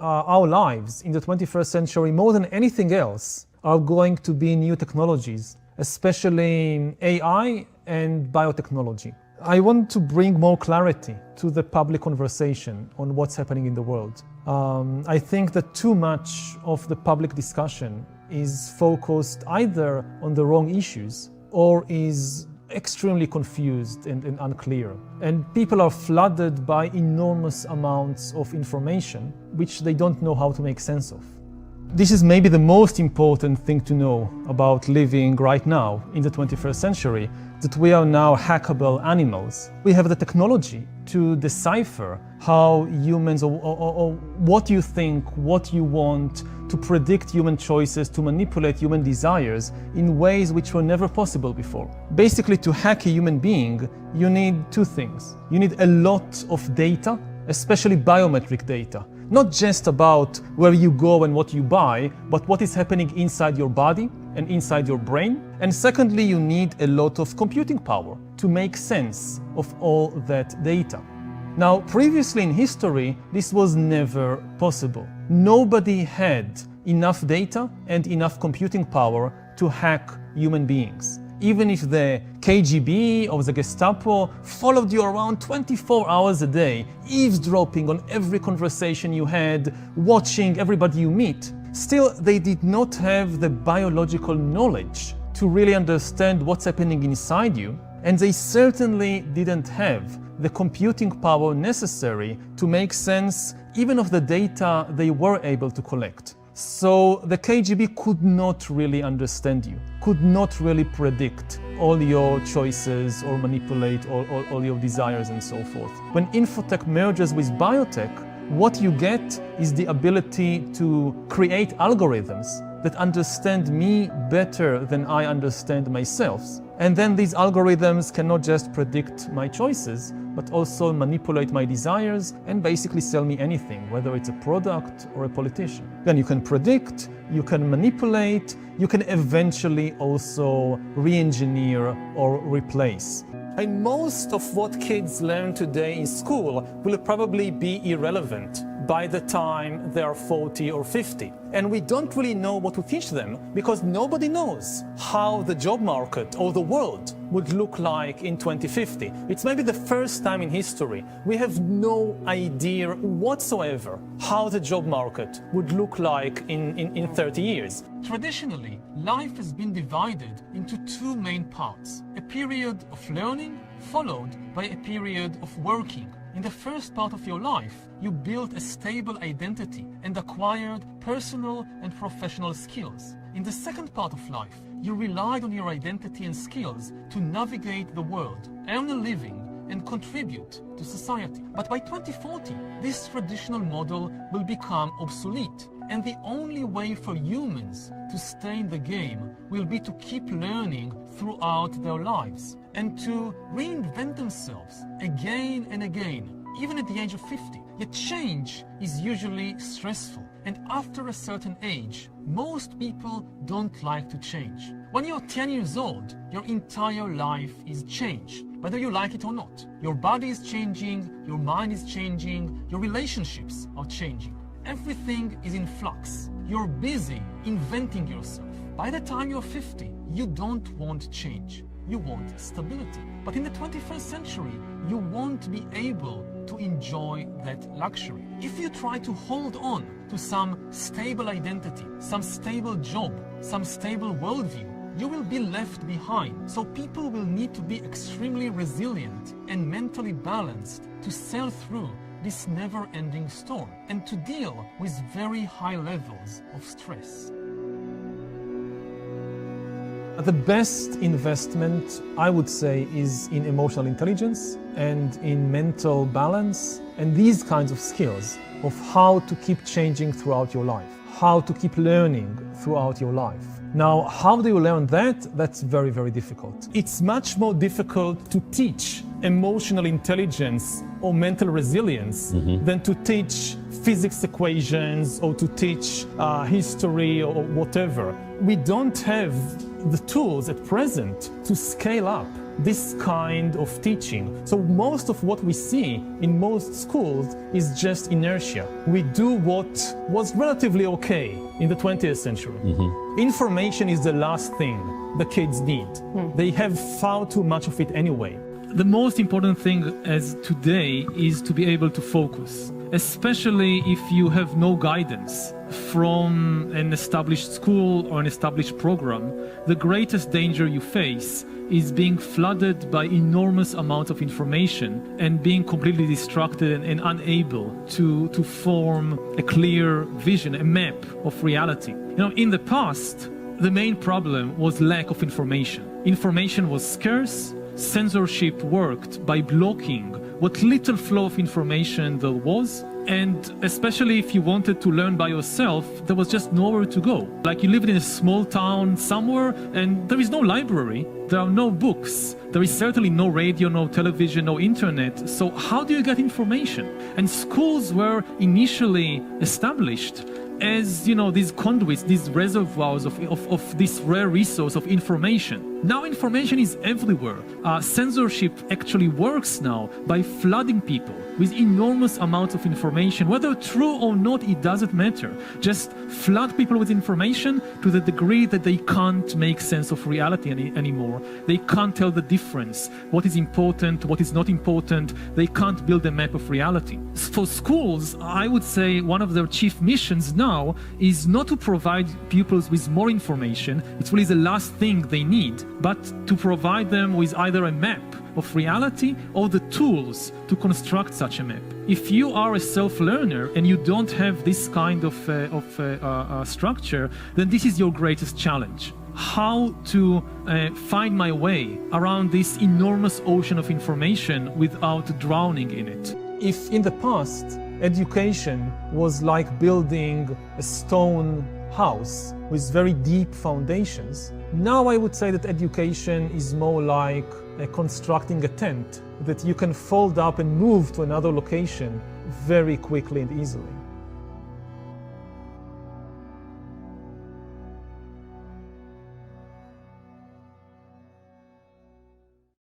our lives in the 21st century, more than anything else, are going to be new technologies, especially AI and biotechnology. I want to bring more clarity to the public conversation on what's happening in the world. I think that too much of the public discussion is focused either on the wrong issues or is extremely confused and unclear. And people are flooded by enormous amounts of information which they don't know how to make sense of. This is maybe the most important thing to know about living right now in the 21st century, that we are now hackable animals. We have the technology to decipher how humans, or what you think, what you want, to predict human choices, to manipulate human desires in ways which were never possible before. Basically, to hack a human being, you need two things. You need a lot of data, especially biometric data. Not just about where you go and what you buy, but what is happening inside your body and inside your brain. And secondly, you need a lot of computing power to make sense of all that data. Now, previously in history, this was never possible. Nobody had enough data and enough computing power to hack human beings. Even if the KGB or the Gestapo followed you around 24 hours a day, eavesdropping on every conversation you had, watching everybody you meet, still they did not have the biological knowledge to really understand what's happening inside you, and they certainly didn't have the computing power necessary to make sense even of the data they were able to collect. So the KGB could not really understand you, could not really predict all your choices or manipulate all your desires and so forth. When infotech merges with biotech, what you get is the ability to create algorithms that understand me better than I understand myself. And then these algorithms can not just predict my choices, but also manipulate my desires and basically sell me anything, whether it's a product or a politician. Then you can predict, you can manipulate, you can eventually also re-engineer or replace. And most of what kids learn today in school will probably be irrelevant by the time they are 40 or 50. And we don't really know what to teach them because nobody knows how the job market or the world would look like in 2050. It's maybe the first time in history we have no idea whatsoever how the job market would look like in 30 years. Traditionally, life has been divided into two main parts: a period of learning followed by a period of working. In the first part of your life, you built a stable identity and acquired personal and professional skills. In the second part of life, you relied on your identity and skills to navigate the world, earn a living, and contribute to society. But by 2040, this traditional model will become obsolete, and the only way for humans to stay in the game will be to keep learning throughout their lives and to reinvent themselves again and again, even at the age of 50. Yet change is usually stressful, and after a certain age, most people don't like to change. When you're 10 years old, your entire life is changed, whether you like it or not. Your body is changing, your mind is changing, your relationships are changing. Everything is in flux. You're busy inventing yourself. By the time you're 50, you don't want change. You want stability. But in the 21st century, you won't be able to enjoy that luxury. If you try to hold on to some stable identity, some stable job, some stable worldview, you will be left behind. So people will need to be extremely resilient and mentally balanced to sail through this never-ending storm and to deal with very high levels of stress. The best investment, I would say, is in emotional intelligence and in mental balance and these kinds of skills of how to keep changing throughout your life, how to keep learning throughout your life. Now, how do you learn that? That's very, very difficult. It's much more difficult to teach emotional intelligence or mental resilience than to teach physics equations or to teach history or whatever. We don't have the tools at present to scale up this kind of teaching. So most of what we see in most schools is just inertia. We do what was relatively okay in the 20th century. Information is the last thing the kids need. They have far too much of it anyway. The most important thing as today is to be able to focus, especially if you have no guidance from an established school or an established program. The greatest danger you face is being flooded by enormous amounts of information and being completely distracted and unable to form a clear vision, a map of reality. You know, in the past, the main problem was lack of information. Information was scarce. Censorship worked by blocking what little flow of information there was, and especially if you wanted to learn by yourself, there was just nowhere to go. Like you lived in a small town somewhere and there is no library, there are no books, there is certainly no radio, no television, no internet, so how do you get information? And schools were initially established as, you know, these conduits, these reservoirs of this rare resource of information. Now information is everywhere. Censorship actually works now by flooding people with enormous amounts of information. Whether true or not, it doesn't matter. Just flood people with information to the degree that they can't make sense of reality anymore. They can't tell the difference, what is important, what is not important. They can't build a map of reality. For schools, I would say one of their chief missions now is not to provide pupils with more information. It's really the last thing they need, but to provide them with either a map of reality or the tools to construct such a map. If you are a self-learner and you don't have this kind of structure, then this is your greatest challenge. How to find my way around this enormous ocean of information without drowning in it. If in the past, education was like building a stone house with very deep foundations, now I would say that education is more like constructing a tent that you can fold up and move to another location very quickly and easily.